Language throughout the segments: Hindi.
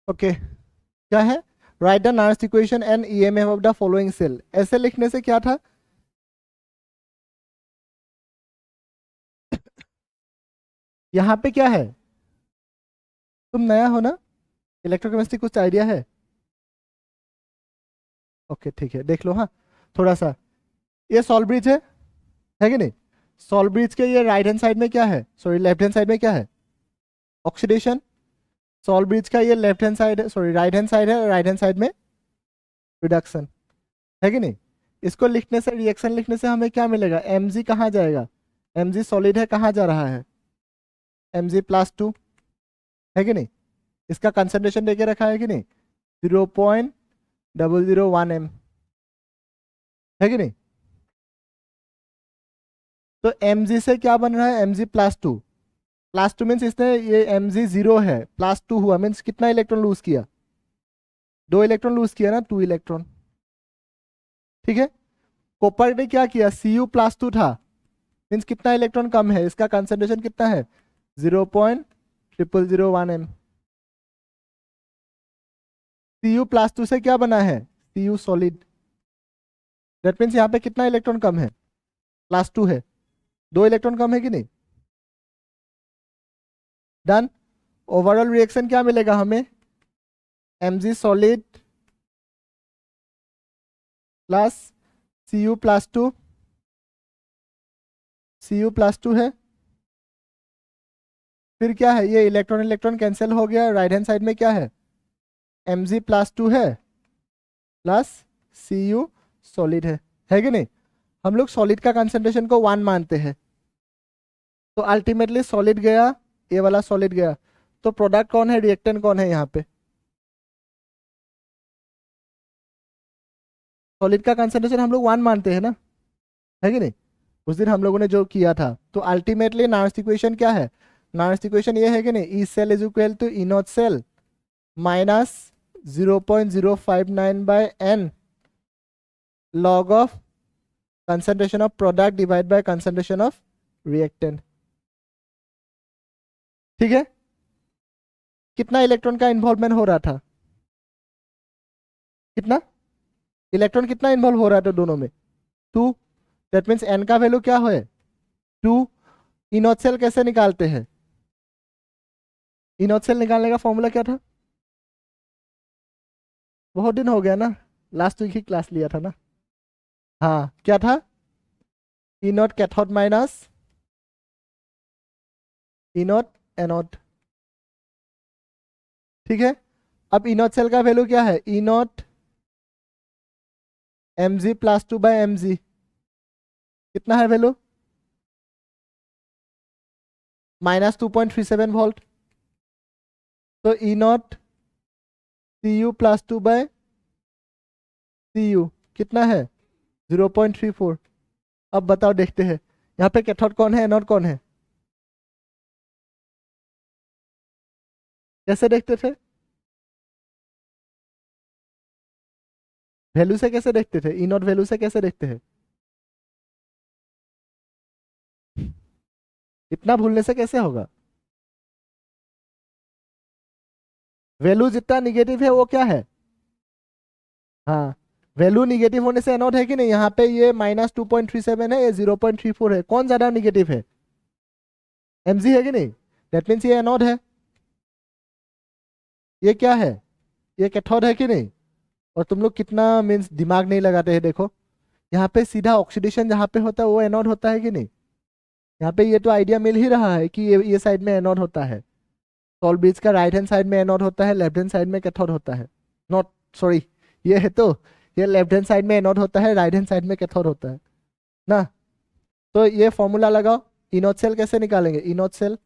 ओके क्या है, write the Nernst equation and EMF of the following cell. ऐसे लिखने से क्या था, यहाँ पे क्या है, तुम नया हो ना, इलेक्ट्रोकेमिस्ट्री कुछ आइडिया है? ओके ठीक है, देख लो हाँ थोड़ा सा। ये सॉल्व ब्रिज है कि नहीं? सॉल्व ब्रिज के ये राइट हैंड साइड में क्या है, सॉरी लेफ्ट हैंड साइड में क्या है, ऑक्सीडेशन। सॉल्व ब्रिज का ये लेफ्ट हैंड साइड है, सॉरी राइट हैंड साइड है, राइट हैंड साइड में रिडक्शन, है कि नहीं? इसको लिखने से, रिएक्शन लिखने से हमें क्या मिलेगा, mg कहाँ जाएगा, mg सॉलिड है, कहाँ जा रहा है, mg+2, है कि नहीं? इसका कंसंट्रेशन देके रखा है कि नहीं, 0.001 m, है कि नहीं? तो mg से क्या बन रहा है, mg+2, +2 मीन्स इसने ये mg 0 है, +2 हुआ मीन्स कितना इलेक्ट्रॉन लूज किया, 2 इलेक्ट्रॉन लूज किया ना, 2 इलेक्ट्रॉन। ठीक है, कॉपर ने क्या किया, Cu+2 था, मीन्स कितना इलेक्ट्रॉन कम है, इसका कंसंट्रेशन कितना है, 0.0001 m। Cu+2 से क्या बना है, Cu सॉलिड, दैट मीन्स यहाँ पे कितना इलेक्ट्रॉन कम है, +2 है, 2 इलेक्ट्रॉन कम है कि नहीं? डन। ओवरऑल रिएक्शन क्या मिलेगा हमें, mg solid plus Cu+2, Cu+2 है, फिर क्या है, ये इलेक्ट्रॉन इलेक्ट्रॉन कैंसिल हो गया, राइट हैंड साइड में क्या है, mg+2 है प्लस Cu सॉलिड है कि नहीं? हम लोग सॉलिड का कंसंट्रेशन को 1 मानते हैं, तो अल्टीमेटली सॉलिड गया, ये वाला सॉलिड गया, तो प्रोडक्ट कौन है, रिएक्टेंट कौन है यहाँ पे, सॉलिड का कंसंट्रेशन हम लोग 1 मानते हैं ना, है कि नहीं? उस दिन हम लोगों ने जो किया था, तो अल्टीमेटली नार्स्ट इक्वेशन क्या है, नार्स्ट इक्वेशन ये है कि नहीं, E cell is equal to E naught cell minus 0.059/n log of concentration of product divide by concentration of reactant. ठीक है, कितना इलेक्ट्रॉन का इन्वॉल्वमेंट हो रहा था, कितना इलेक्ट्रॉन कितना इन्वॉल्व हो रहा था दोनों में, 2, दैट मीन्स n का वैल्यू क्या है, 2। इनोट सेल कैसे निकालते हैं, इनोट सेल निकालने का फॉर्मूला क्या था, बहुत दिन हो गया ना, लास्ट वीक ही क्लास लिया था ना, हाँ क्या था, इनोट कैथोड माइनस इनोट एनोड। ठीक है, अब इनोट सेल का वैल्यू क्या है, इनोट mg+2/mg, कितना है वैल्यू, -2.37 वोल्ट, तो इनोट Cu+2/Cu कितना है, 0.34। अब बताओ, देखते हैं यहाँ पे कैथोड कौन है, एनोड कौन है, कैसे देखते थे, वैल्यू से कैसे देखते थे, इनोड वैल्यू से कैसे देखते हैं, इतना भूलने से कैसे होगा, वैल्यू जितना निगेटिव है वो क्या है, हाँ वैल्यू निगेटिव होने से एनोड है कि नहीं, यहाँ पे ये -2.37 है, ये 0.34 है, कौन ज्यादा निगेटिव है, mg है कि नहीं, दैट मीन्स ये एनोड है, ये क्या है, ये कैथोड है कि नहीं? और तुम लोग कितना मीन्स दिमाग नहीं लगाते हैं, देखो यहाँ पे सीधा ऑक्सीडेशन जहाँ पे होता है वो एनोड होता है कि नहीं, यहाँ पे ये तो आइडिया मिल ही रहा है कि ये साइड में एनोड होता है, सॉल्व ब्रिज का राइट हैंड साइड में एनोड होता है, लेफ्ट हैंड साइड में कैथोड होता है, नॉट सॉरी, ये है तो, ये लेफ्ट हैंड साइड में एनोड होता है, राइट हैंड साइड में कैथोड होता है ना। तो ये फॉर्मूला लगाओ, इनोड सेल कैसे निकालेंगे, इनोड सेल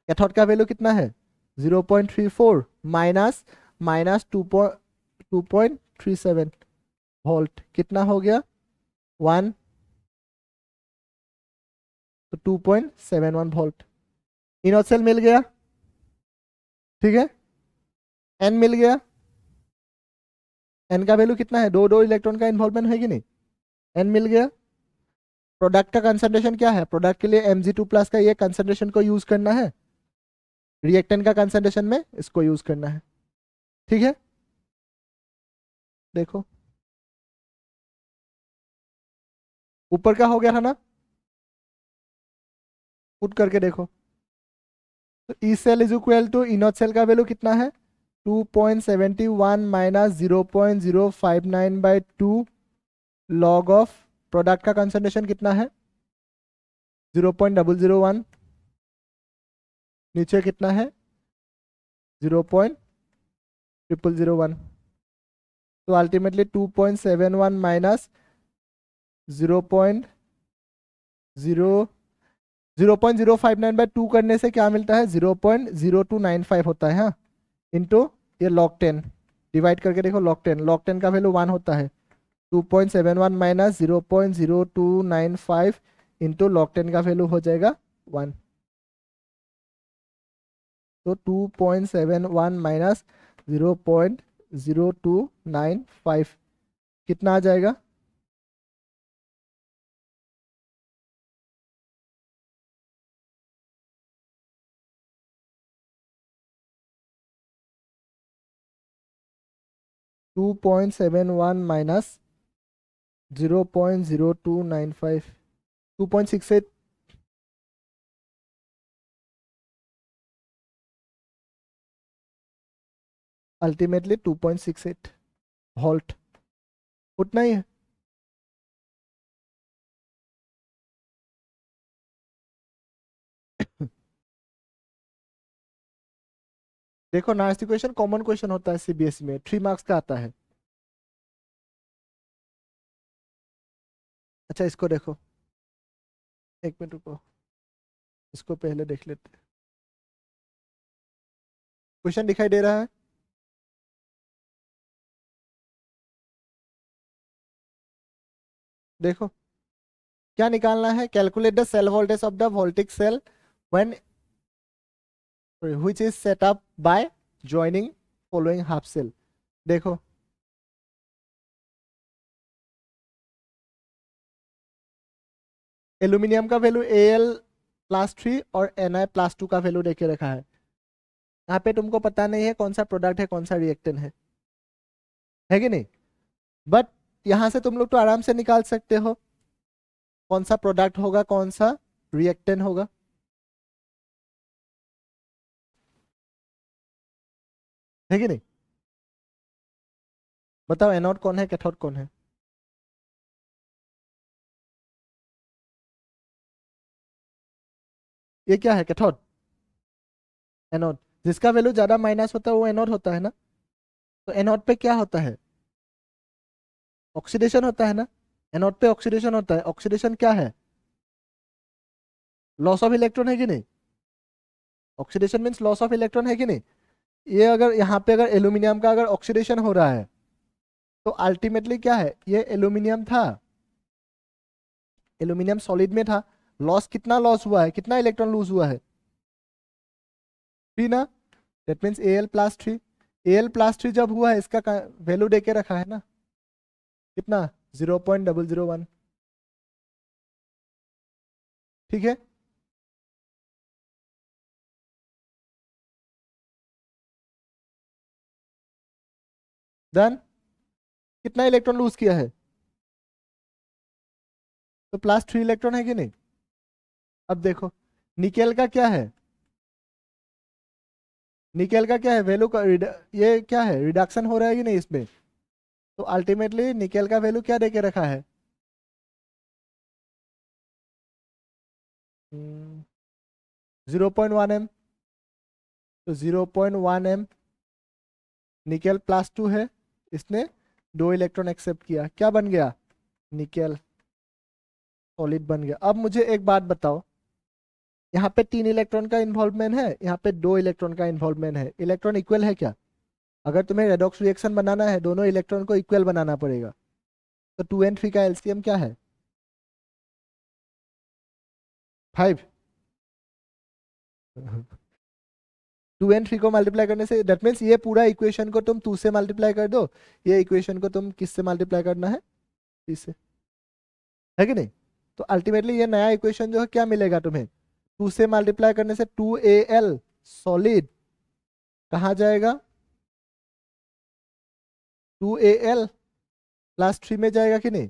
कैथोड का वैल्यू कितना है, 0.34 माइनस -2.37 वोल्ट, कितना हो गया 1, तो 2.71 वोल्ट, इनोड सेल मिल गया। ठीक है, एन मिल गया, एन का वैल्यू कितना है, दो दो इलेक्ट्रॉन का इन्वॉल्वमेंट है कि नहीं, एन मिल गया। प्रोडक्ट का कंसंट्रेशन क्या है, प्रोडक्ट के लिए Mg2+ का ये कंसंट्रेशन को यूज करना है, रिएक्टेंट का कंसंट्रेशन में इसको यूज करना है। ठीक है, देखो ऊपर का हो गया था ना, पुट करके देखो। तो E cell is equal to E naught cell का वैल्यू कितना है, 2.71 माइनस 0.059/2 लॉग ऑफ प्रोडक्ट का कंसंट्रेशन कितना है 0.001, नीचे कितना है 0.0001। तो अल्टीमेटली 2.71 माइनस 0.059/2 करने से क्या मिलता है 0.0295 होता है, हाँ, इंटू ये log 10 डिवाइड करके देखो, log 10 का वैल्यू 1 होता है, 2.71 माइनस 0.0295 इंटू log 10 का वैल्यू हो जाएगा 1। तो 2.71 माइनस 0.0295 कितना आ जाएगा, टू 2.71 माइनस 0.0295, 2.68, अल्टीमेटली 2.68 वोल्ट, उतना ही है। देखो नाइस क्वेश्चन, कॉमन क्वेश्चन होता है सीबीएसई में, 3 मार्क्स का आता है। अच्छा इसको देखो, एक मिनट रुको, इसको पहले देख लेते हैं। क्वेश्चन दिखाई दे रहा है, देखो क्या निकालना है, calculate the cell voltage of the voltaic cell when which is set up by joining following half cell. देखो एल्यूमिनियम का वैल्यू Al+3 और Na+2 का वैल्यू देके रखा है। यहाँ पे तुमको पता नहीं है कौन सा प्रोडक्ट है कौन सा रिएक्टेंट है कि नहीं, बट यहाँ से तुम लोग तो आराम से निकाल सकते हो कौन सा प्रोडक्ट होगा कौन सा रिएक्टेंट होगा। है कि नहीं, बताओ एनोड कौन है कैथोड कौन है। ये क्या है कैथोड, एनोड, जिसका वैल्यू ज्यादा माइनस होता है वो एनोड होता है ना। तो एनोड पे क्या होता है, ऑक्सीडेशन होता है ना, एनोड पे ऑक्सीडेशन होता है। ऑक्सीडेशन क्या है, लॉस ऑफ इलेक्ट्रॉन है कि नहीं, oxidation means loss of electron है कि नहीं। ये अगर यहाँ पे अगर एल्यूमिनियम का अगर ऑक्सीडेशन हो रहा है तो अल्टीमेटली क्या है, ये एल्यूमिनियम था, एल्यूमिनियम सॉलिड में था, लॉस कितना लॉस हुआ है, कितना इलेक्ट्रॉन लूज हुआ है 3 ना, दैट मीन्स Al+3। Al+3 जब हुआ है इसका वैल्यू देके रखा है ना, कितना 0.001। ठीक है, देन कितना इलेक्ट्रॉन लूज किया है, तो +3 इलेक्ट्रॉन है कि नहीं। अब देखो निकेल का क्या है, निकेल का क्या है वैल्यू का ये क्या है रिडक्शन हो रहा है कि नहीं इसमें। तो अल्टीमेटली निकेल का वैल्यू क्या देके रखा है 0.1 m। तो 0.1 m निकेल +2 है, इसने 2 इलेक्ट्रॉन एक्सेप्ट किया, क्या बन गया निकेल सॉलिड बन गया। अब मुझे एक बात बताओ, यहाँ पे 3 इलेक्ट्रॉन का इन्वॉल्वमेंट है, यहाँ पे 2 इलेक्ट्रॉन का इन्वॉल्वमेंट है, इलेक्ट्रॉन इक्वल है क्या। अगर तुम्हें रेडॉक्स रिएक्शन बनाना है दोनों इलेक्ट्रॉन को इक्वल बनाना पड़ेगा। तो 2 and 3 का एलसीएम क्या है 5। 2 and 3 को मल्टीप्लाई करने से दैट मीन्स ये पूरा इक्वेशन को तुम 2 से मल्टीप्लाई कर दो, ये इक्वेशन को तुम किससे मल्टीप्लाई करना है 3 से, है कि नहीं। तो अल्टीमेटली ये नया इक्वेशन जो है क्या मिलेगा तुम्हें, 2 से मल्टीप्लाई करने से 2Al सॉलिड कहाँ जाएगा, 2Al प्लस 3 में जाएगा कि नहीं,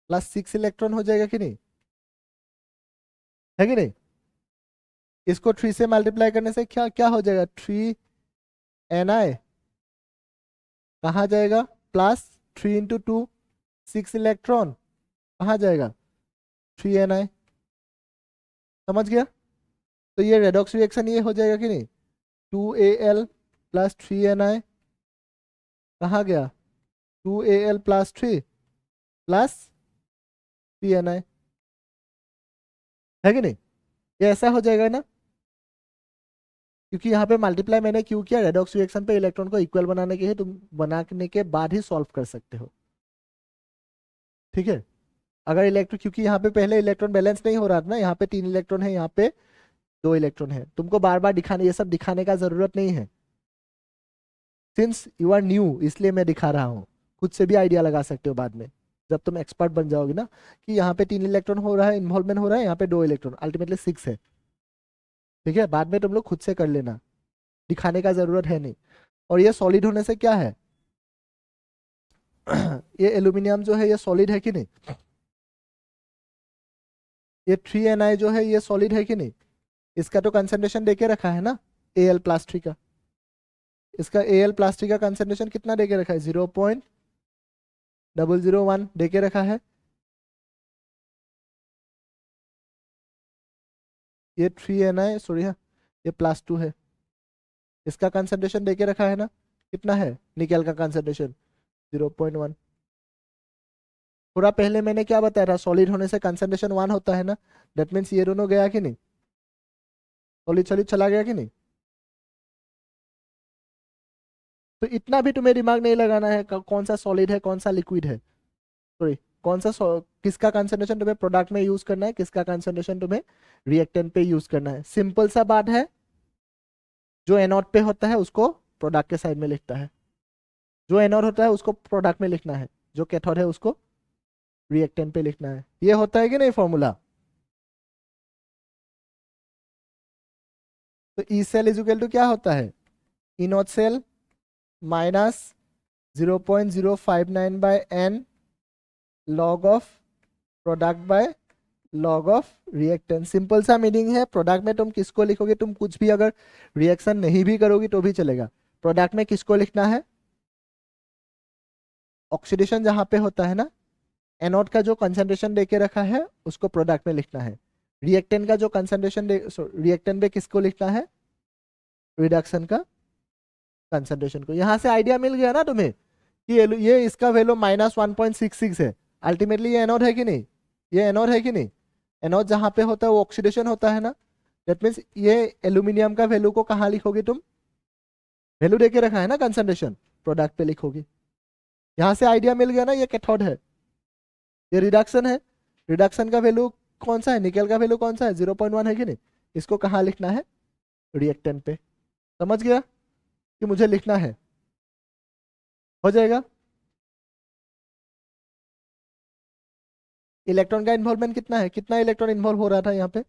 प्लस 6 इलेक्ट्रॉन हो जाएगा कि नहीं, है कि नहीं। इसको 3 से मल्टीप्लाई करने से क्या क्या हो जाएगा, 3Ni कहाँ जाएगा, प्लस 3 × 2 6 इलेक्ट्रॉन कहाँ जाएगा, 3Ni। समझ गया। तो ये रेडॉक्स रिएक्शन ये हो जाएगा कि नहीं, 2Al प्लस 3Ni कहाँ गया, 2Al प्लस 3 प्लस 3Ni, है कि नहीं। ये ऐसा हो जाएगा ना, क्योंकि यहाँ पे मल्टीप्लाई मैंने क्यों किया, रेडॉक्स रिएक्शन पे इलेक्ट्रॉन को इक्वल बनाने के लिए, तुम बनाने के बाद ही सॉल्व कर सकते हो, ठीक है। अगर इलेक्ट्रॉन, क्योंकि यहाँ पे पहले इलेक्ट्रॉन बैलेंस नहीं हो रहा था ना, यहाँ पे 3 इलेक्ट्रॉन है, यहाँ पे 2 इलेक्ट्रॉन है, तुमको बार बार दिखाने, ये सब दिखाने का जरूरत नहीं है, सिंस यू आर न्यू इसलिए मैं दिखा रहा हूँ, खुद से भी आइडिया लगा सकते हो बाद में जब तुम एक्सपर्ट बन जाओगे ना, कि यहाँ पे 3 इलेक्ट्रॉन हो रहा है, इन्वॉल्वमेंट हो रहा है, यहाँ पे 2 इलेक्ट्रॉन, अल्टीमेटली 6 है, ठीक है। बाद में तुम लोग खुद से कर लेना, दिखाने का जरूरत है नहीं। और ये सॉलिड होने से क्या है ये एल्यूमिनियम जो है ये सॉलिड है कि नहीं, ये 3Ni जो है ये सॉलिड है कि नहीं, इसका तो कंसेंट्रेशन देके रखा है ना, Al प्लस 3 का, इसका Al प्लस 3 का कंसेंट्रेशन कितना देके रखा है, 0.001 देके रखा है। ये 3Ni सॉरी हाँ, ये +2 है, इसका कंसेंट्रेशन देके रखा है ना, कितना है निकेल का कंसेंट्रेशन, 0.1। थोड़ा पहले मैंने क्या बताया था, सॉलिड होने से कंसेंट्रेशन 1 होता है ना, दैट मीन्स ये दोनों गया कि नहीं, सॉलिड सॉलिड चला गया कि नहीं। तो इतना भी तुम्हें दिमाग नहीं लगाना है कौन सा सॉलिड है कौन सा लिक्विड है, सॉरी कौन सा किसका कंसेंट्रेशन तुम्हें प्रोडक्ट में यूज करना है, किसका कंसेंट्रेशन तुम्हें रिएक्टेंट पे यूज करना है, सिंपल सा बात है। जो एनोड पे होता है उसको प्रोडक्ट के साइड में लिखता है, जो एनोड होता है उसको प्रोडक्ट में लिखना है, जो कैथोड है उसको रिएक्टेंट पे लिखना है, ये होता है कि नहीं फॉर्मूला। तो E cell is equal to क्या होता है, E naught cell minus 0.059 by N log of product by log of reactant. Simple सा मीनिंग है, प्रोडक्ट में तुम किसको लिखोगे, तुम कुछ भी अगर रिएक्शन नहीं भी करोगी तो भी चलेगा, प्रोडक्ट में किसको लिखना है, ऑक्सीडेशन जहां पे होता है ना, एनोड का जो कंसंट्रेशन देके रखा है उसको प्रोडक्ट में लिखना है, रिएक्टेंट का जो कंसंट्रेशन रिएक्टेंट में किसको लिखना है, रिडक्शन का कंसंट्रेशन को। यहां से आइडिया मिल गया ना तुम्हें कि ये इसका वैल्यू -1.66 है, अल्टीमेटली ये एनोड है कि नहीं, ये एनोड है कि नहीं। एनोड जहां पे होता है वो ऑक्सीडेशन होता है ना, दैट मीन्स ये एल्यूमिनियम का वैल्यू को कहाँ लिखोगे तुम, वैल्यू देके रखा है ना कंसंट्रेशन, प्रोडक्ट पे लिखोगे। यहां से आइडिया मिल गया ना, ये कैथोड है, ये रिडक्शन है, रिडक्शन का वैल्यू कौन सा है, निकेल का वैल्यू कौन सा है, 0.1 है कि नहीं, इसको कहाँ लिखना है, रिएक्टेंट पे। समझ गया कि मुझे लिखना है, हो जाएगा। इलेक्ट्रॉन का इन्वॉल्वमेंट कितना है, कितना इलेक्ट्रॉन इन्वॉल्व हो रहा था यहाँ पे,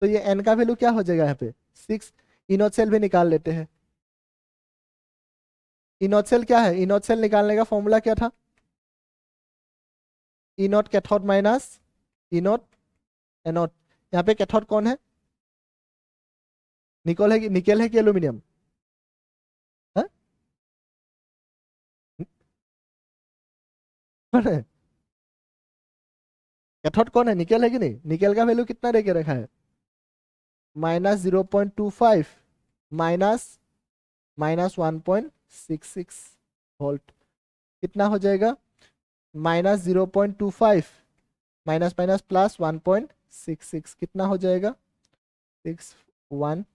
तो ये एन का वैल्यू क्या हो जाएगा यहाँ पे 6। इनोड सेल भी निकाल लेते हैं, इनोड सेल क्या है, इनोड सेल निकालने का फॉर्मूला क्या था, inode cathode minus E nought anode. यहाँ पे कैथोड कौन है, निकोल है कि निकेल है कि एल्यूमिनियम, हाँ? कौन है कैथोड, कौन है, निकेल है कि नहीं, निकेल का वैल्यू कितना देके रखा है, -0.25 माइनस -1.66 वोल्ट, कितना हो जाएगा, -0.25 माइनस माइनस +1.66 कितना हो जाएगा, 1.41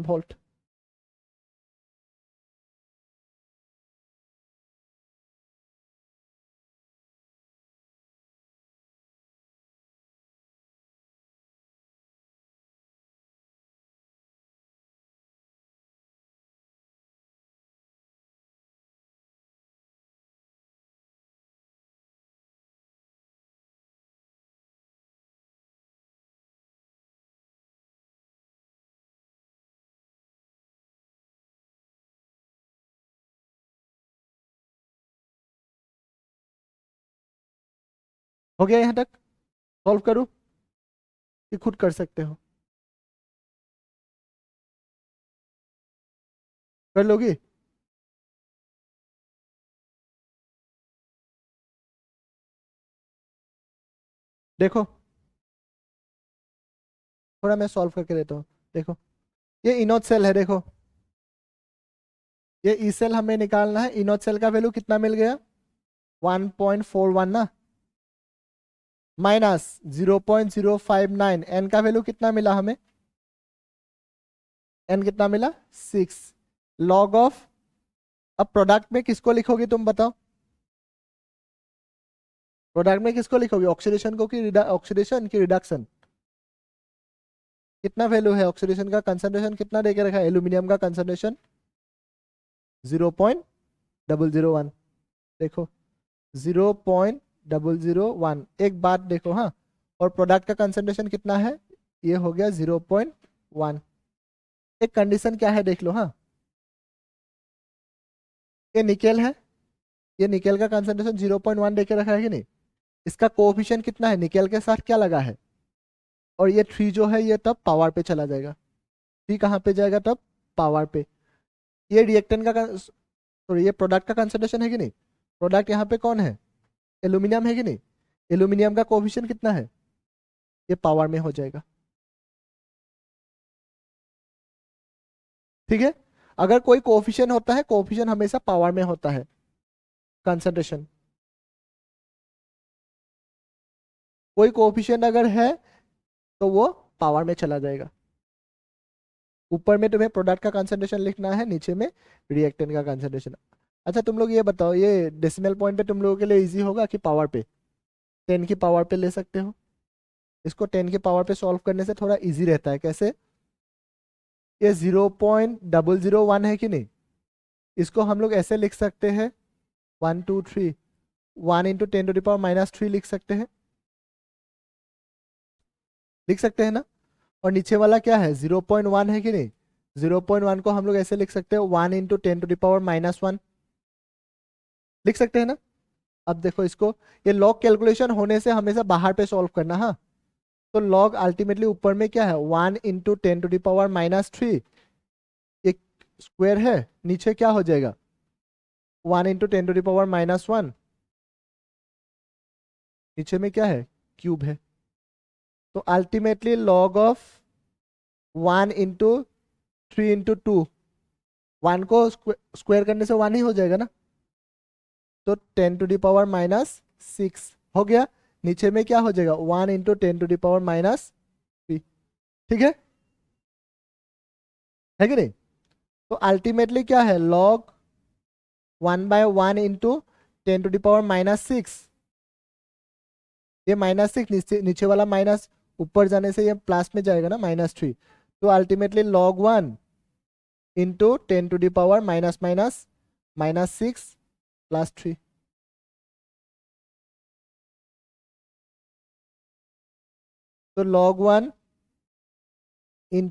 वोल्ट। हो गया यहाँ तक? सॉल्व करूँ कि खुद कर सकते हो? कर लोगी? देखो थोड़ा मैं सॉल्व करके देता हूँ। देखो ये इनोड सेल है, देखो ये ई सेल हमें निकालना है। इनोड सेल का वैल्यू कितना मिल गया? 1.41 ना, माइनस 0.059। एन का वैल्यू कितना मिला हमें? एन कितना मिला? 6 लॉग ऑफ। अब प्रोडक्ट में किसको लिखोगे तुम बताओ? प्रोडक्ट में किसको लिखोगे? ऑक्सीडेशन को कि ऑक्सीडेशन की रिडक्शन? कितना वैल्यू है ऑक्सीडेशन का? कंसंट्रेशन कितना देके रखा है एल्यूमिनियम का? कंसंट्रेशन 0.001। देखो 0.001। एक बात देखो हाँ, और प्रोडक्ट का कंसंट्रेशन कितना है? ये हो गया 0.1। एक कंडीशन क्या है देख लो हाँ, ये निकेल है, ये निकेल का कंसंट्रेशन 0.1 देके रखा है कि नहीं? इसका कोएफिशिएंट कितना है? निकेल के साथ क्या लगा है? और ये 3 जो है ये तब पावर पे चला जाएगा। 3 कहाँ पे जाएगा तब? पावर पे। ये रिएक्टेंट का सॉरी ये प्रोडक्ट का कंसंट्रेशन है कि नहीं? प्रोडक्ट यहाँ पे कौन है? एल्यूमिनियम है कि नहीं? एल्यूमिनियम का कोएफिशिएंट कितना है? ये पावर में हो जाएगा। ठीक है, अगर कोई कोएफिशिएंट होता है, कोएफिशिएंट हमेशा पावर में होता है। कंसंट्रेशन कोई कोएफिशिएंट अगर है तो वो पावर में चला जाएगा। ऊपर में तुम्हें प्रोडक्ट का कंसंट्रेशन लिखना है, नीचे में रिएक्टेंट का कंसंट्रेशन। अच्छा तुम लोग ये बताओ, ये डेसिमल पॉइंट पे तुम लोगों के लिए इजी होगा कि पावर पे? 10 की पावर पे ले सकते हो इसको। 10 की पावर पे सॉल्व करने से थोड़ा इजी रहता है। कैसे? ये 0.001 है कि नहीं? इसको हम लोग ऐसे लिख सकते हैं 1 2 3 1 × 10⁻³ लिख सकते हैं, लिख सकते हैं ना? और नीचे वाला क्या है? 0.1 है कि नहीं? 0.1 को हम लोग ऐसे लिख सकते हैं 1 × 10⁻⁻1 लिख सकते हैं ना? अब देखो इसको, ये लॉग कैलकुलेशन होने से हमेशा बाहर पे सॉल्व करना हाँ। तो लॉग अल्टीमेटली ऊपर में क्या है? 1 × 10⁻³ एक स्क्वायर है, नीचे क्या हो जाएगा? 1 × 10⁻⁻1, नीचे में क्या है? क्यूब है। तो अल्टीमेटली लॉग ऑफ 1 × 3 × 2, 1 को स्क्वायर करने से 1 ही हो जाएगा ना, तो 10⁻⁻6 हो गया। नीचे में क्या हो जाएगा? 1 × 10⁻⁻3। ठीक है कि नहीं? तो अल्टीमेटली क्या है? लॉग 1/1 × 10⁻⁻6। ये -6 नीचे नीचे वाला माइनस ऊपर जाने से ये प्लस में जाएगा ना, -3। तो अल्टीमेटली लॉग 1 × 10⁻⁻⁻6 +3। तो log 1 ×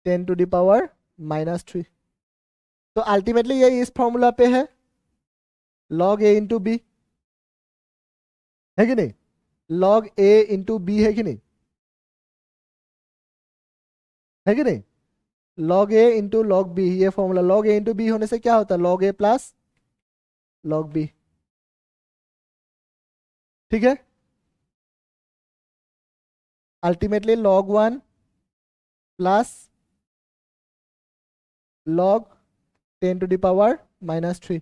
10⁻⁻3। तो अल्टीमेटली ये इस फॉर्मूला पे है, log a × b है कि नहीं? log a × b है कि नहीं? है कि नहीं? log a × log b, ये फॉर्मूला log a × b होने से क्या होता है? log a plus log b। ठीक है, अल्टीमेटली log 1 प्लस log 10⁻⁻3।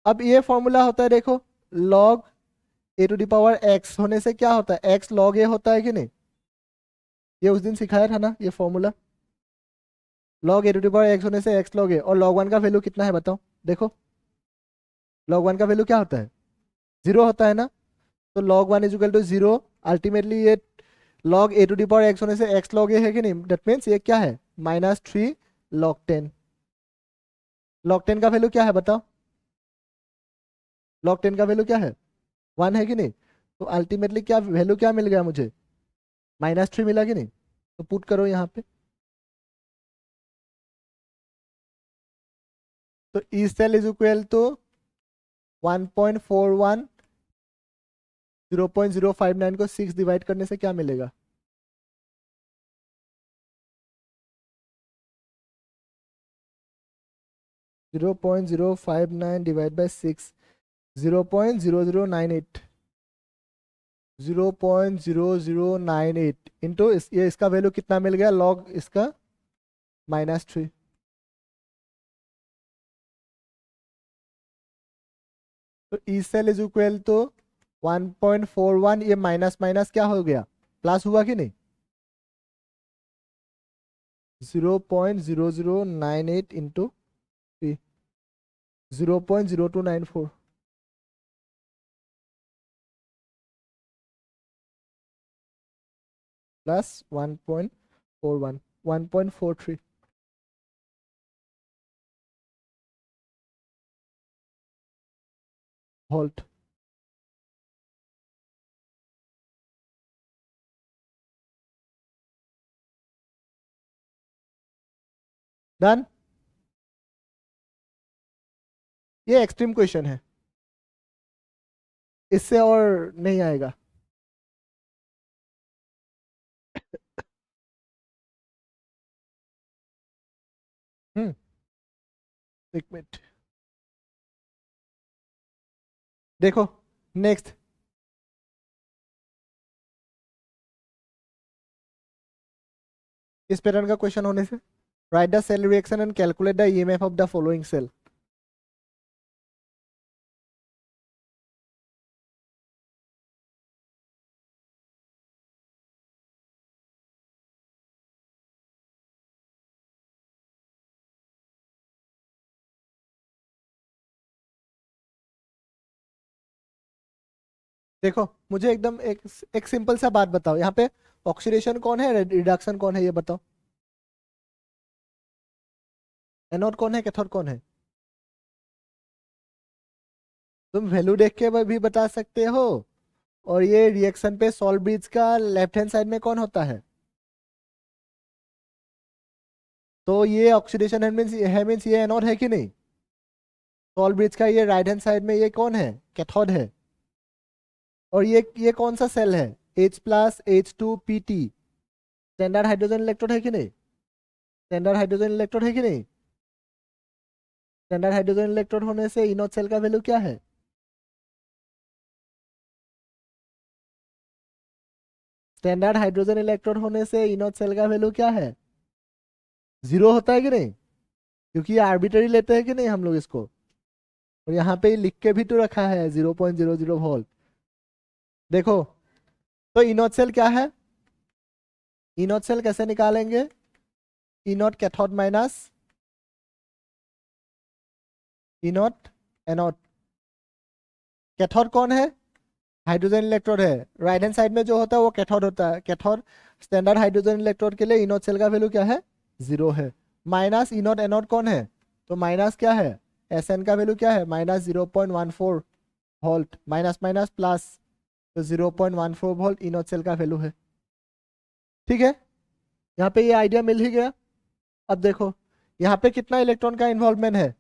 अब ये फॉर्मूला होता है देखो, log a⁻x होने से क्या होता है? x log a होता है कि नहीं? ये उस दिन सिखाया था ना ये फॉर्मूला। log a⁻x होने से x log a, और log 1 का वैल्यू कितना है बताओ? देखो log 1 का वैल्यू क्या होता है? 0 होता है ना। तो log 1 = 0। अल्टीमेटली ये log a⁻x होने से x log a है कि नहीं? दैट मीन्स ये क्या है? -3 log 10। log 10 का वैल्यू क्या है बताओ? log 10 का वैल्यू क्या है? 1 है कि नहीं? तो अल्टीमेटली क्या वैल्यू क्या मिल गया मुझे? -3 मिला कि नहीं? तो पुट करो यहाँ पे। तो E cell is equal to 1.41 0.059 को 6 डिवाइड करने से क्या मिलेगा? Zero point zero five nine divide by 6, 0.0098, 0.0098 into ये इसका वैल्यू कितना मिल गया? लॉग इसका -3। तो E cell is equal to 1.41, ये माइनस माइनस क्या हो गया? प्लस हुआ कि नहीं? 0.0098 इंटू 0.0294 प्लस 1.41, 1.43 वोल्ट। डन। ये एक्सट्रीम क्वेश्चन है, इससे और नहीं आएगा। हम्म, एक मिनट देखो। नेक्स्ट, इस पैटर्न का क्वेश्चन होने से write the cell reaction and calculate the EMF of the following cell. देखो मुझे एकदम एक सिंपल सा बात बताओ, यहाँ पे ऑक्सीडेशन कौन है, रिडक्शन कौन है, ये बताओ। एनोड कौन है, कैथोड कौन है? तुम वैल्यू देख के भी बता सकते हो। और ये रिएक्शन पे सॉल्ट ब्रिज का लेफ्ट हैंड साइड में कौन होता है? तो ये ऑक्सीडेशन मीन्स ये एनोड है कि नहीं? सॉल्ट ब्रिज का ये राइट हैंड साइड में ये कौन है? कैथोड है। और ये कौन सा सेल है? H+H2PT, स्टैंडर्ड हाइड्रोजन इलेक्ट्रोड है कि नहीं? स्टैंडर्ड हाइड्रोजन इलेक्ट्रोड है कि नहीं? स्टैंडर्ड हाइड्रोजन इलेक्ट्रोड होने से इनोड सेल का वैल्यू क्या है? स्टैंडर्ड हाइड्रोजन इलेक्ट्रोड होने से इनोड सेल का वैल्यू क्या है? 0 होता है कि नहीं? क्योंकि ये आर्बिट्ररी लेते हैं कि नहीं हम लोग इसको। और यहाँ पे लिख के भी तो रखा है 0.00 वोल्ट। देखो, तो इनोड सेल क्या है? इनोड सेल कैसे निकालेंगे? Inode cathode minus E nought anode. Cathode कौन है? हाइड्रोजन इलेक्ट्रोड है। राइट हैंड साइड में जो होता है वो कैथोड होता है। कैथोड स्टैंडर्ड हाइड्रोजन इलेक्ट्रोड के लिए इनोड सेल का वैल्यू क्या है? 0 है। माइनस इनोड एनोड कौन है? तो माइनस क्या है? एस एन का वैल्यू क्या है? -0.14 वोल्ट। माइनस माइनस प्लस, तो 0.14 वोल्ट इनोड सेल का वैल्यू है। ठीक है, यहाँ पे ये आइडिया मिल ही गया। अब देखो यहाँ पे कितना इलेक्ट्रॉन का इन्वॉल्वमेंट है?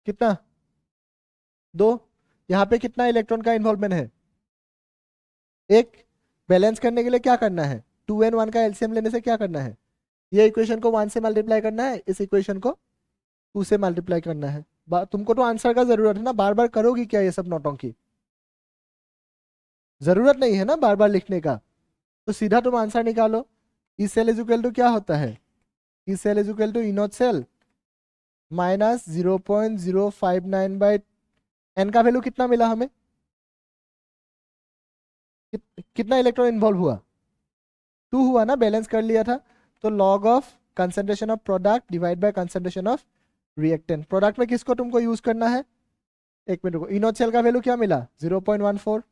कितना? 2। यहाँ पे कितना इलेक्ट्रॉन का इन्वॉल्वमेंट है? 1। बैलेंस करने के लिए क्या करना है? 2 and 1 का एलसीएम लेने से क्या करना है? ये इक्वेशन को 1 से मल्टीप्लाई करना है, इस इक्वेशन को 2 से मल्टीप्लाई करना है। तुमको तो आंसर का जरूरत है ना, बार बार करोगी क्या ये सब नौटंकी? जरूरत नहीं है ना बार बार लिखने का, तो सीधा तुम आंसर निकालो। E cell is equal to क्या होता है? E cell is equal to E naught cell minus 0.059 N का वैल्यू कितना मिला हमें? कितना इलेक्ट्रॉन इन्वॉल्व हुआ? 2 हुआ ना, बैलेंस कर लिया था। तो log of concentration of product divide bye concentration of reactant. Product में किसको तुमको यूज करना है? एक मिनट को, इनोड सेल का वैल्यू क्या मिला? 0.14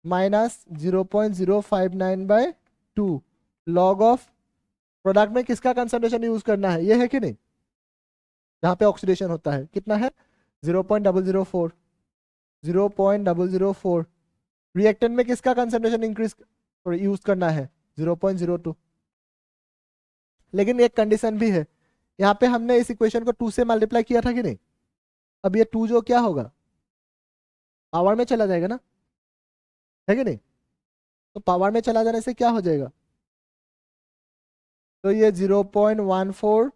माइनस 0.059/2 लॉग ऑफ प्रोडक्ट में किसका कंसेंट्रेशन यूज करना है, ये है कि नहीं? जहाँ पे ऑक्सीडेशन होता है कितना है? 0.004, 0.004। रिएक्टेंट में किसका कंसेंट्रेशन इंक्रीज यूज करना है? 0.02। लेकिन एक कंडीशन भी है, यहाँ पे हमने इस इक्वेशन को 2 से मल्टीप्लाई किया था कि नहीं? अब ये 2 जो क्या होगा? पावर में चला जाएगा ना, है कि नहीं? तो पावर में चला जाने से क्या हो जाएगा, तो ये 0.14,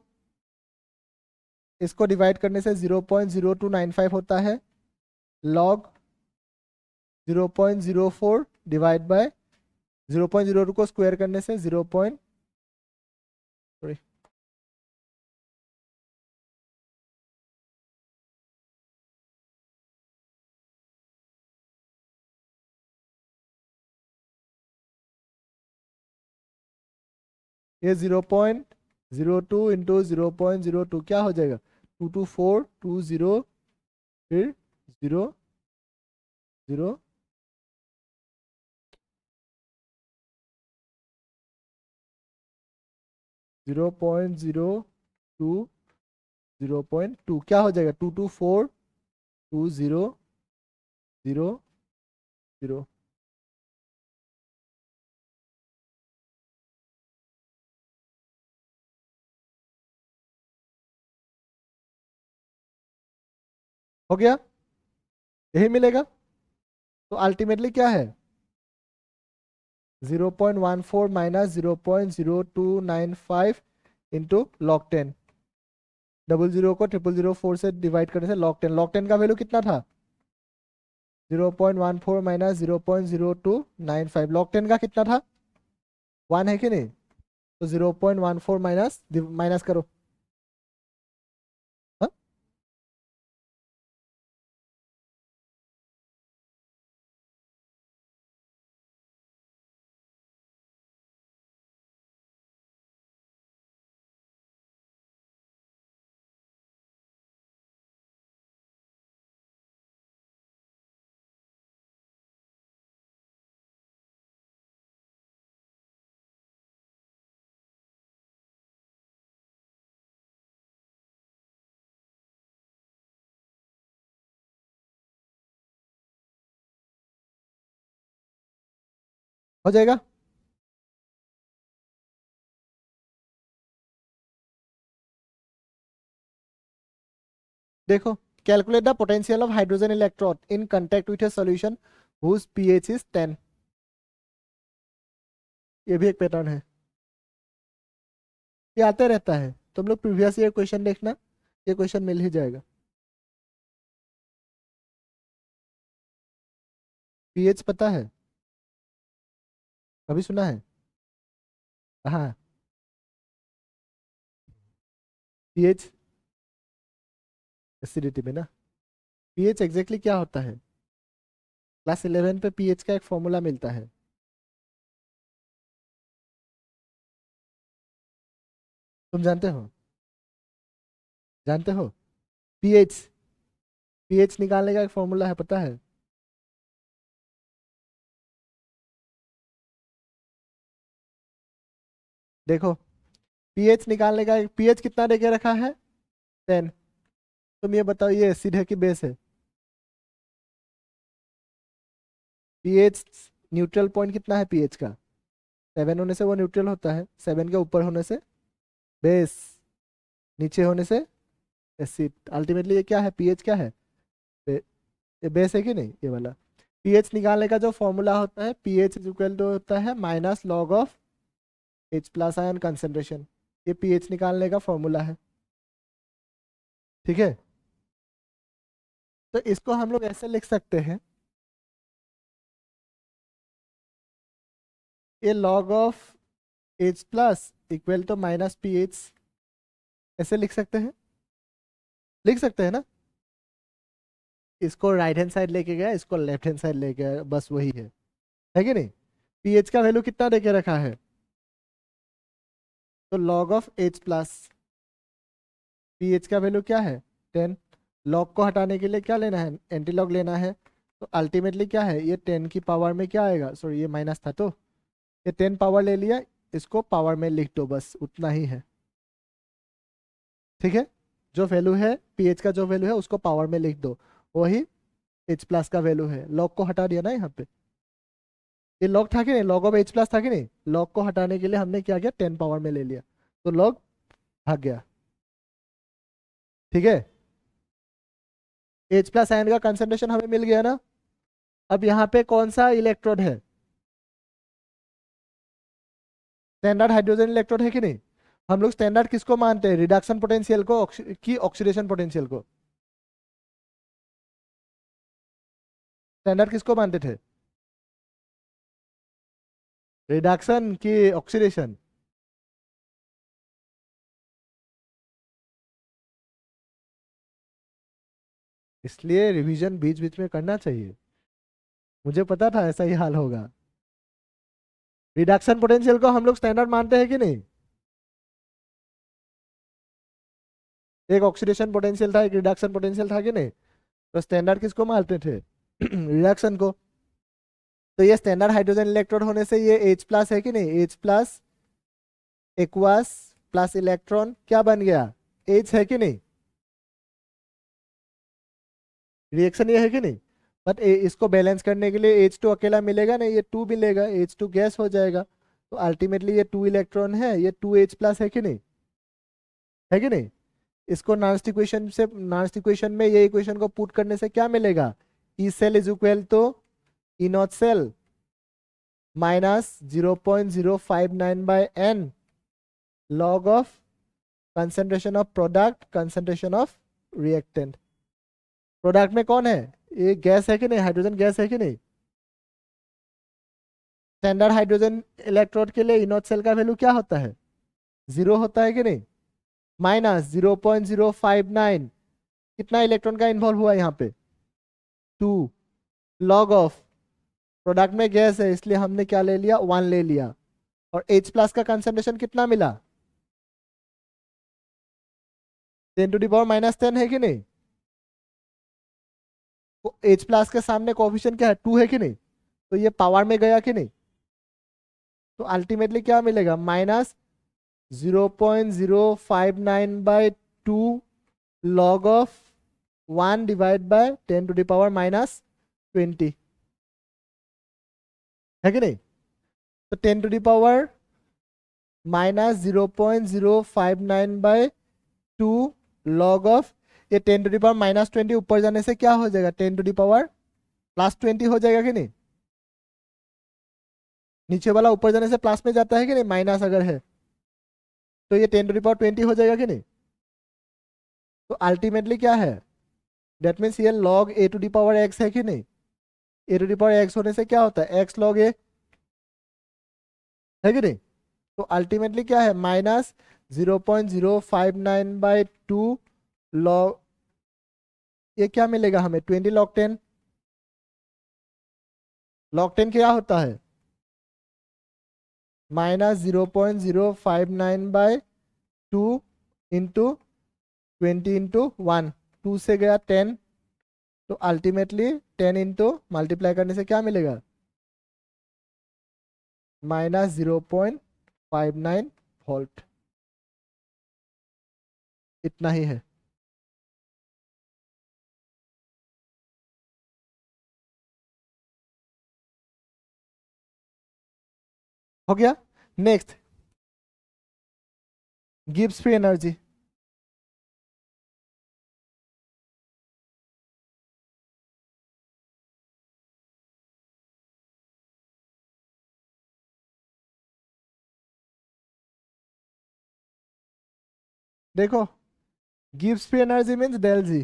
इसको डिवाइड करने से 0.0295 होता है, लॉग 0.04 डिवाइड बाय 0.02 को स्क्वायर करने से 0. सॉरी, ये 0.02 इंटू 0.02 क्या हो जाएगा, 22420, फिर 0 0 0.02 0.2 क्या हो जाएगा, 2242000. हो गया, यही मिलेगा। तो अल्टीमेटली क्या है, 0.14 माइनस 0.0295 इंटू लॉग 10, 00 को 0004 से डिवाइड करने से लॉग 10 का वैल्यू कितना था, 0.14 माइनस 0.0295, लॉग 10 का कितना था, 1 है कि नहीं, तो 0.14 माइनस माइनस करो, हाँ? हो जाएगा। देखो, calculate the potential of hydrogen electrode in contact with a solution whose pH is 10, ये भी एक पैटर्न है, ये आते रहता है, तुम लोग प्रीवियस ईयर क्वेश्चन देखना, ये क्वेश्चन मिल ही जाएगा। पीएच पता है, कभी सुना है? हाँ, पीएच एसिडिटी में ना, पीएच एग्जैक्टली क्या होता है, क्लास 11 पे पीएच का एक फॉर्मूला मिलता है, तुम जानते हो? जानते हो? पीएच, पीएच निकालने का एक फॉर्मूला है, पता है? देखो, पीएच निकालने का, पीएच कितना देके रखा है, 10, तुम ये बताओ ये एसिड है कि बेस है, पीएच न्यूट्रल पॉइंट कितना है पीएच का, 7 होने से वो न्यूट्रल होता है, 7 के ऊपर होने से बेस, नीचे होने से एसिड, अल्टीमेटली ये क्या है, पीएच क्या है, ये बेस है कि नहीं, ये वाला। पीएच निकालने का जो फॉर्मूला होता है, पीएच इज इक्वल टू होता है minus log of H plus ion concentration, ये पीएच निकालने का फॉर्मूला है, ठीक है? तो इसको हम लोग ऐसे लिख सकते हैं, ये log of H plus equal to minus pH, ऐसे लिख सकते हैं, लिख सकते हैं ना, इसको राइट हैंड साइड लेके गया, इसको लेफ्ट हैंड साइड लेके गया, बस वही है कि नहीं? पीएच का वैल्यू कितना देके रखा है, तो log of H plus, pH का वैल्यू क्या है, 10, लॉग को हटाने के लिए क्या लेना है, एंटी लॉग लेना है, तो अल्टीमेटली क्या है, ये 10 की पावर में क्या आएगा, सॉरी ये माइनस था, तो ये 10 पावर ले लिया, इसको पावर में लिख दो, बस उतना ही है, ठीक है? जो वैल्यू है पीएच का, जो वैल्यू है उसको पावर में लिख दो, वही एच प्लस का वैल्यू है, लॉग को हटा दिया ना यहाँ पे, ये लॉग था कि नहीं, लॉग ऑफ एच प्लस था कि नहीं, लॉग को हटाने के लिए हमने क्या किया, 10 पावर में ले लिया, तो लॉग भाग गया, ठीक है? एच प्लस आयन का कंसेंट्रेशन हमें मिल गया ना, अब यहाँ पे कौन सा इलेक्ट्रोड है? स्टैंडर्ड हाइड्रोजन इलेक्ट्रोड है कि नहीं? हम लोग स्टैंडर्ड किसको मानते हैं, रिडक्शन पोटेंशियल को कि ऑक्सीडेशन पोटेंशियल को? स्टैंडर्ड किसको मानते थे, रिडक्शन की ऑक्सीडेशन? इसलिए रिवीजन बीच बीच में करना चाहिए, मुझे पता था ऐसा ही हाल होगा। रिडक्शन पोटेंशियल को हम लोग स्टैंडर्ड मानते हैं कि नहीं? एक ऑक्सीडेशन पोटेंशियल था, एक रिडक्शन पोटेंशियल था कि नहीं? तो स्टैंडर्ड किसको मानते थे? रिडक्शन को। तो ये स्टैंडर्ड हाइड्रोजन इलेक्ट्रोड होने से ये H प्लस है कि नहीं, H plus aqueous plus electron क्या बन गया, H है कि नहीं? रिएक्शन ये है कि नहीं? बट इसको बैलेंस करने के लिए H2 अकेला मिलेगा नहीं, ये 2 मिलेगा, H2 गैस हो जाएगा। तो अल्टीमेटली ये 2 इलेक्ट्रॉन है, ये 2H प्लस है कि नहीं, है कि नहीं? इसको नॉनस्ट इक्वेशन से, नॉनस्ट इक्वेशन में ये इक्वेशन को पुट करने से क्या मिलेगा, E cell is equal to E naught cell minus 0.059 by N log of concentration of product concentration of reactant. Product में कौन है, ये गैस है कि नहीं, हाइड्रोजन गैस है कि नहीं? स्टैंडर्ड हाइड्रोजन इलेक्ट्रोड के लिए इनोट सेल का वैल्यू क्या होता है, 0 होता है कि नहीं, माइनस 0.059, कितना इलेक्ट्रॉन का इन्वॉल्व हुआ यहाँ पे, 2 लॉग ऑफ, प्रोडक्ट में गैस है इसलिए हमने क्या ले लिया, 1 ले लिया। और H प्लस का कंसंट्रेशन कितना मिला, 10⁻⁻10 है कि नहीं? तो H प्लस के सामने कोफिशिएंट क्या है, 2 है कि नहीं? तो ये पावर में गया कि नहीं? तो अल्टीमेटली क्या मिलेगा, minus 0.059/2 log of 1 divide by 10⁻⁻20, है कि नहीं? तो 10⁻⁻0.059/2 लॉग ऑफ, ये 10⁻⁻20 ऊपर जाने से क्या हो जाएगा, 10⁻+20 हो जाएगा कि नहीं? नीचे वाला ऊपर जाने से प्लस में जाता है कि नहीं, माइनस अगर है तो ये 10⁻20 हो जाएगा कि नहीं? तो अल्टीमेटली क्या है, डेट मीन्स ये लॉग a⁻x है कि नहीं? a⁻x होने से क्या होता है, x log a, है कि नहीं? तो अल्टीमेटली क्या है, माइनस 0.059/2 लॉग, ये क्या मिलेगा हमें, 20 log 10। log 10 क्या होता है, माइनस 0.059/2 इंटू 20 × 1, 2 से गया 10, तो अल्टीमेटली 10 इंटू मल्टीप्लाई करने से क्या मिलेगा, -0.59 वोल्ट। इतना ही है। हो गया। Next, Gibbs free energy. देखो, Gibbs free energy means del G.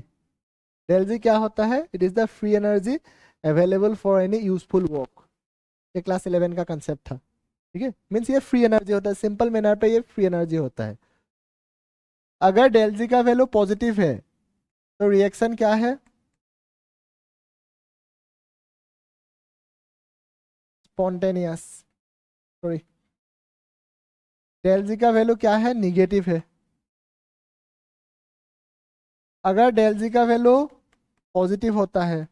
Del G क्या होता है, it is the free energy available for any useful work. ये क्लास 11 का कंसेप्ट था, ठीक है। मीन्स ये फ्री एनर्जी होता है, सिंपल मैनर पे ये फ्री एनर्जी होता है। अगर डेल जी का वैल्यू पॉजिटिव है तो रिएक्शन क्या है, स्पॉन्टेनियस, सॉरी, डेल जी का वैल्यू क्या है, निगेटिव है। अगर डेल जी का वैल्यू पॉजिटिव होता है,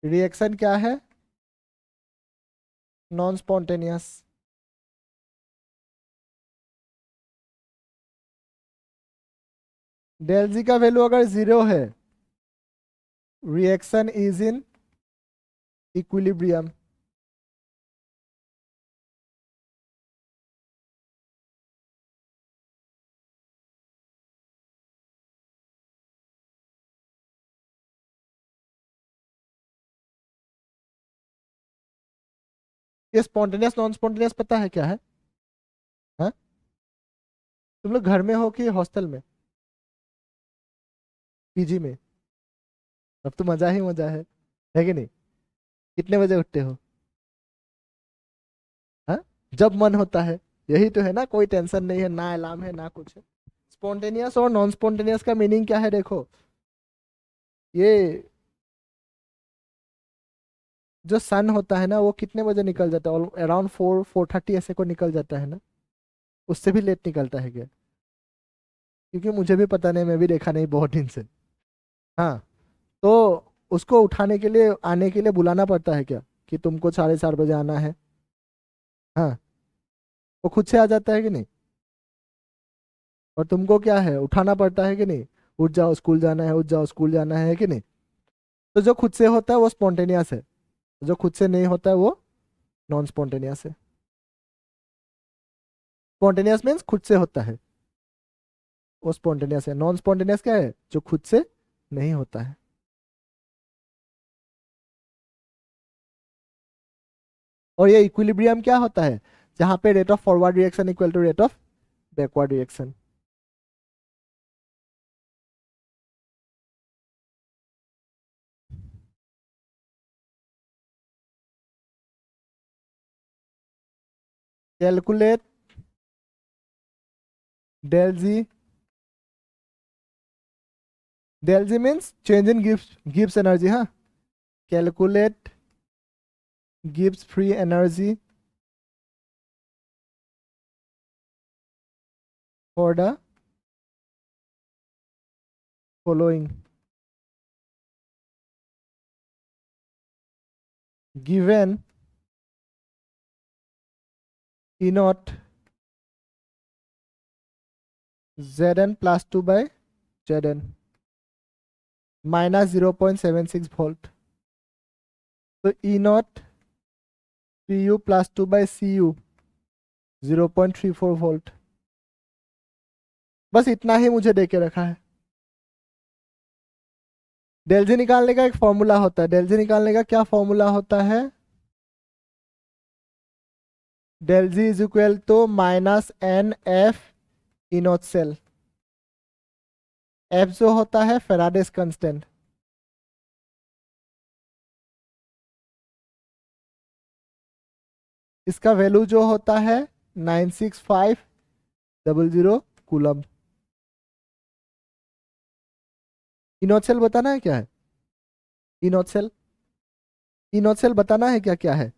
रिएक्शन क्या है, नॉन स्पॉन्टेनियस। डेल जी का वैल्यू अगर 0 है, रिएक्शन इज इन इक्विलिब्रियम। ये स्पॉन्टेनियस नॉन स्पॉन्टेनियस पता है क्या है? हाँ, तुम लोग घर में हो कि हॉस्टल में, पीजी में? अब तो मजा ही मजा है कि नहीं? कितने बजे उठते हो? हाँ, जब मन होता है। यही तो है ना, कोई टेंशन नहीं है, ना अलार्म है ना कुछ है। स्पॉन्टेनियस और नॉन स्पॉन्टेनियस का मीनिंग क्या है देखो, ये जो सन होता है ना वो कितने बजे निकल जाता है? अराउंड 4-4:30 ऐसे को निकल जाता है ना? उससे भी लेट निकलता है क्या? क्योंकि मुझे भी पता नहीं, मैं भी देखा नहीं बहुत दिन से। हाँ, तो उसको उठाने के लिए, आने के लिए बुलाना पड़ता है क्या, कि तुमको 4:30 बजे आना है? हाँ, वो खुद से आ जाता है कि नहीं? और तुमको क्या है, उठाना पड़ता है कि नहीं? उठ जाओ स्कूल जाना है, उठ जाओ स्कूल जाना है कि नहीं? तो जो खुद से होता है वो स्पॉन्टेनियस है, जो खुद से नहीं होता है वो नॉन स्पॉन्टेनियस है। स्पॉन्टेनियस मीन्स खुद से होता है, वो स्पॉन्टेनियस है। नॉन स्पॉन्टेनियस क्या है, जो खुद से नहीं होता है। और ये इक्विलिब्रियम क्या होता है? जहां पे rate of forward reaction equal to rate of backward reaction. Calculate del G, del G means change in Gibbs, Gibbs energy. हाँ, calculate Gibbs free energy for the following given E nought Zn plus 2/Zn minus 0.76 volt. तो E nought Pu plus 2/Cu 0.34 volt. बस इतना ही मुझे दे के रखा है। डेल जी निकालने का एक फॉर्मूला होता है, डेल जी निकालने का क्या फॉर्मूला होता है? Del G is equal to -NF E naught cell. F जो होता है फेराडेस कांस्टेंट, इसका वैल्यू जो होता है 96500 कूलम। इनोट सेल बताना है क्या है? इनोट सेल, इनोट सेल बताना है क्या क्या है?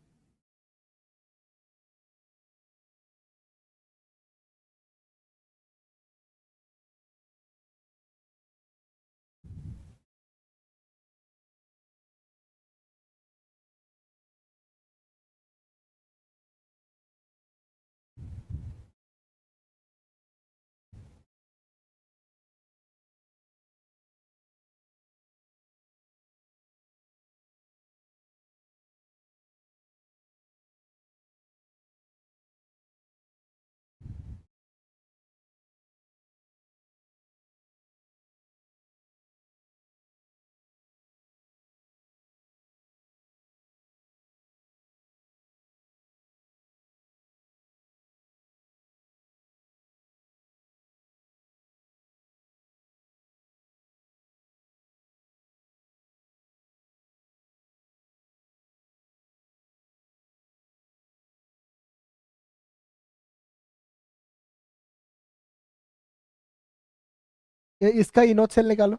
ये इसका इनोट सेल निकालो।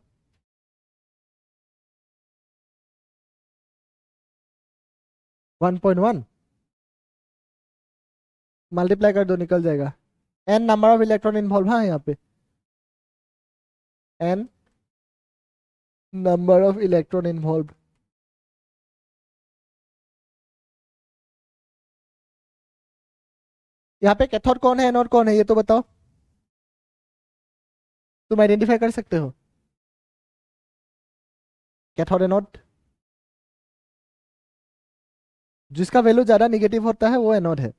1.1 मल्टीप्लाई कर दो, निकल जाएगा। N number of electron involve, हाँ यहाँ पे N number of electron involve. यहाँ पे कैथोड कौन है, एनोड कौन है, ये तो बताओ। तुम आइडेंटिफाई कर सकते हो कैथोड एनोड? जिसका वैल्यू ज्यादा निगेटिव होता है वो एनोड है।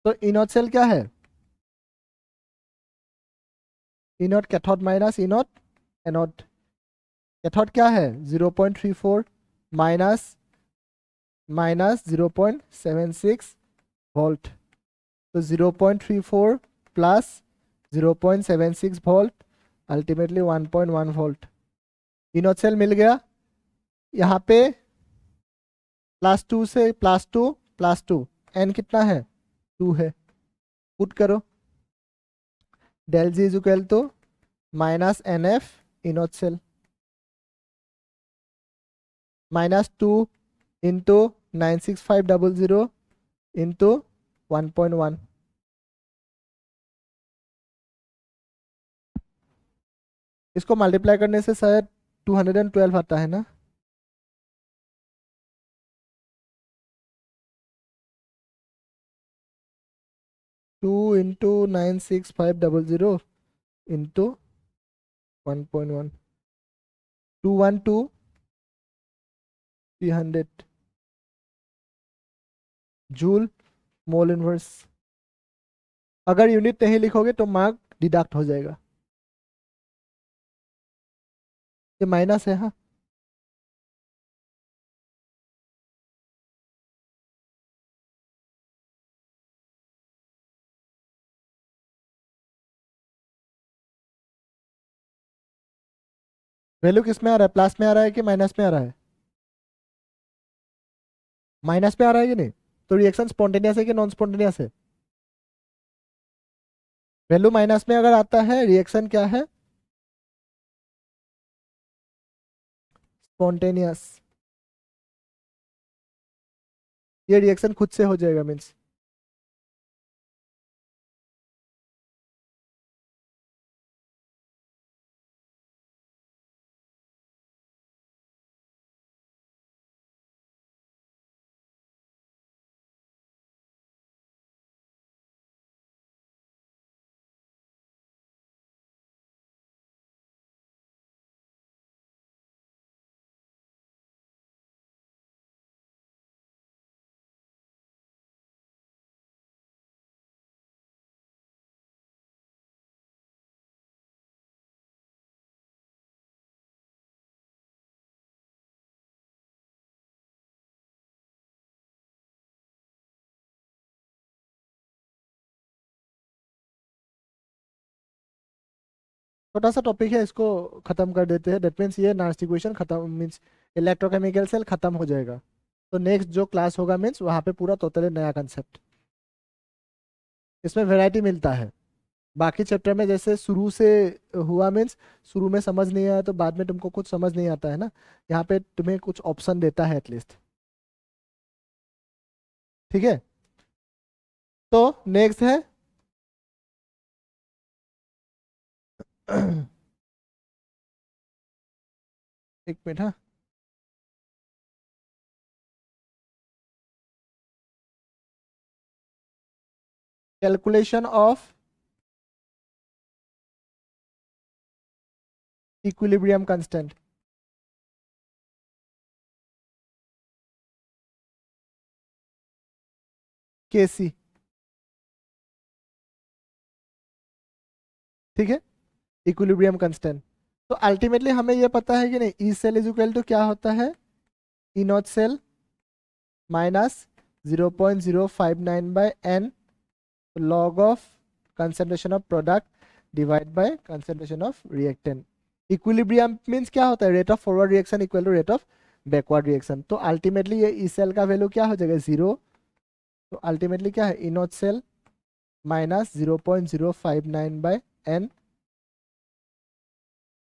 तो इनोड सेल क्या है? E nought cathode minus E nought anode. Cathode क्या है? 0.34 माइनस माइनस 0.76 वोल्ट, तो 0.34 plus 0.76 volt, ultimately 1.1 volt E nought cell मिल गया। यहाँ पे +2 से +2 एन कितना है 2 है, पुट करो del G is equal to -NF E naught cell -2 into 96500 into 1.1, इसको मल्टीप्लाई करने से शायद 212 आता है ना। Two into 96500 into 1.1, 212 300 joule mole inverse. अगर यूनिट नहीं लिखोगे तो मार्क डिडक्ट हो जाएगा। ये माइनस है हाँ। वैल्यू किस में आ रहा है, प्लस में आ रहा है कि माइनस में आ रहा है? माइनस में आ रहा है कि नहीं? तो रिएक्शन स्पॉन्टेनियस है कि नॉन स्पॉन्टेनियस है? वैल्यू माइनस में अगर आता है रिएक्शन क्या है? स्पॉन्टेनियस। ये रिएक्शन खुद से हो जाएगा मीन्स। छोटा सा टॉपिक है, इसको खत्म कर देते हैं। दैट मीन्स ये नास्ट इक्वेशन खत्म, मीन्स इलेक्ट्रोकेमिकल सेल खत्म हो जाएगा। तो नेक्स्ट जो क्लास होगा मीन्स वहाँ पे पूरा टोटली नया कंसेप्ट, इसमें वैरायटी मिलता है। बाकी चैप्टर में जैसे शुरू से हुआ मीन्स शुरू में समझ नहीं आया तो बाद में तुमको कुछ समझ नहीं आता है ना, यहाँ पे तुम्हें कुछ ऑप्शन देता है एटलीस्ट। ठीक है, तो नेक्स्ट है एक मिनट हाँ। Calculation of equilibrium constant. KC, ठीक है, इक्विलिब्रियम कांस्टेंट। तो अल्टीमेटली हमें ये पता है कि नहीं, E cell is equal to क्या होता है, E naught cell minus 0.059/n log of concentration of product divide by concentration of reactant. Equilibrium means क्या होता है, rate of forward reaction equal to rate of backward reaction. तो अल्टीमेटली ये ई सेल का वैल्यू क्या हो जाएगा, 0। तो अल्टीमेटली क्या है, E naught cell minus 0.059/n,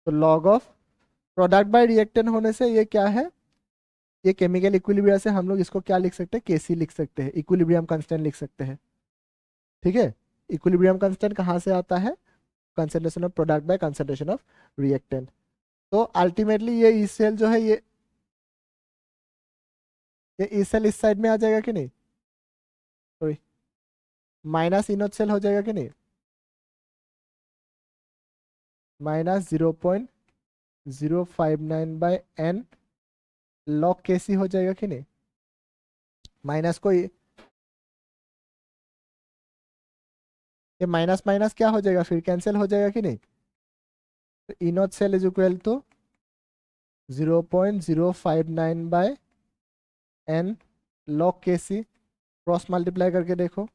तो log of product bye reactant होने से ये क्या है, ये केमिकल इक्विलिब्रियम से हम लोग इसको क्या लिख सकते हैं, केसी लिख सकते हैं, इक्विलिब्रियम कांस्टेंट लिख सकते हैं। ठीक है, इक्विलिब्रियम कांस्टेंट कहाँ से आता है, concentration of product by concentration of reactant. तो अल्टीमेटली ये ई सेल जो है ये ई सेल इस साइड में आ जाएगा कि नहीं, सॉरी माइनस इनोट सेल हो जाएगा कि नहीं, -0.059/n लॉग केसी हो जाएगा कि नहीं। माइनस को ये माइनस माइनस क्या हो जाएगा, फिर कैंसिल हो जाएगा कि नहीं। तो E naught cell is equal to 0.059/n log K C cross multiply करके देखो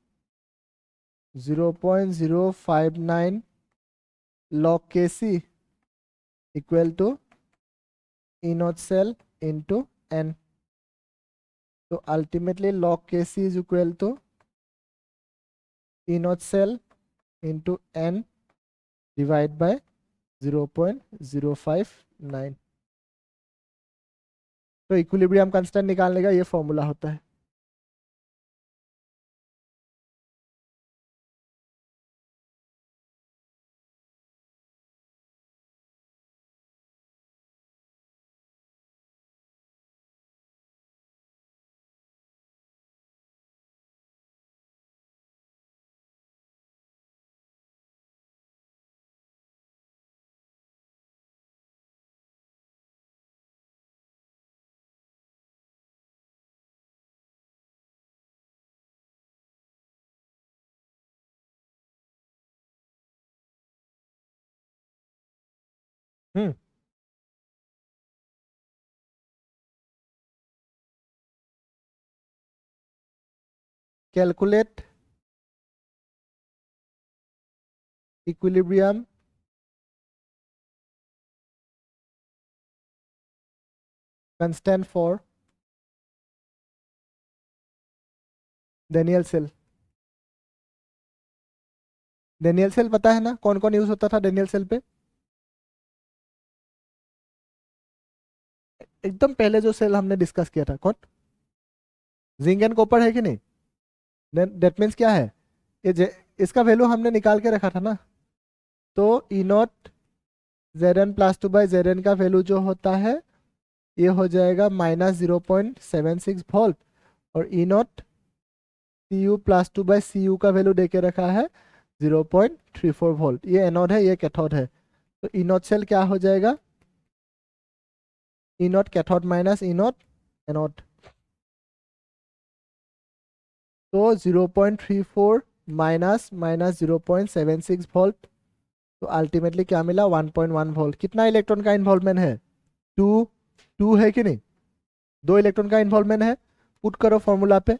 0.059 log K C equal to E naught cell into N. तो ultimately log K C is equal to E naught cell into N divide by 0.059। तो इक्विलिब्रियम कांस्टेंट निकालने का ये फॉर्मूला होता है। Hmm calculate equilibrium constant for Daniell cell. Daniell cell पता है ना कौन कौन यूज होता था डेनियल सेल पे? एकदम पहले जो सेल हमने डिस्कस किया था कौन? जिंक एंड कॉपर है कि नहीं? दैट मीन्स क्या है? इसका वैल्यू हमने निकाल के रखा था ना। तो E naught Z N plus two by Z N का वैल्यू जो होता है ये हो जाएगा -0.76 वोल्ट। और E naught C U plus two by C U का वैल्यू दे के रखा है 0.34 वोल्ट। ये एनोड है, ये कैथोड है। तो ई नॉट सेल क्या हो जाएगा? E naught cathode minus E naught anode. तो 0.34 माइनस माइनस 0.76 वोल्ट। तो अल्टीमेटली क्या मिला? 1.1 वोल्ट। कितना इलेक्ट्रॉन का इन्वॉल्वमेंट है? 2। 2 है कि नहीं? 2 इलेक्ट्रॉन का इन्वॉल्वमेंट है। पुट करो फॉर्मूला पे।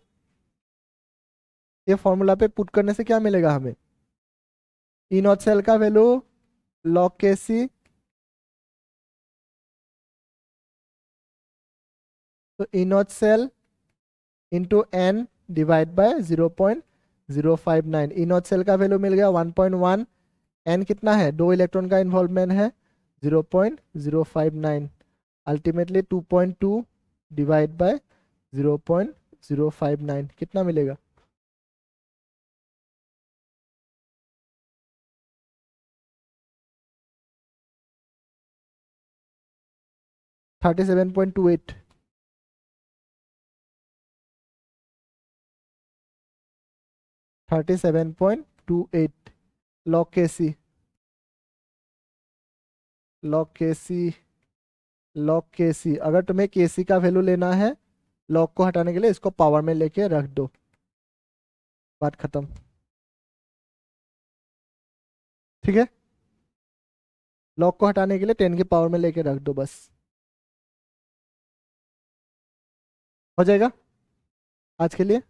ये फॉर्मूला पे पुट करने से क्या मिलेगा हमें? ई नॉट सेल का वैल्यू लॉग के सी, तो E naught cell into N divide by 0.059। E naught cell का वैल्यू मिल गया 1.1। एन कितना है? 2 इलेक्ट्रॉन का इन्वॉल्वमेंट है 0.059। अल्टीमेटली 2.2 डिवाइड बाय 0.059 कितना मिलेगा? 37.28। 37.28 लॉग के सी, लॉग के सी, लॉग के सी। अगर तुम्हें के सी का वैल्यू लेना है लॉग को हटाने के लिए इसको पावर में लेके रख दो, बात खत्म। ठीक है, लॉग को हटाने के लिए 10 की पावर में लेके रख दो बस, हो जाएगा आज के लिए।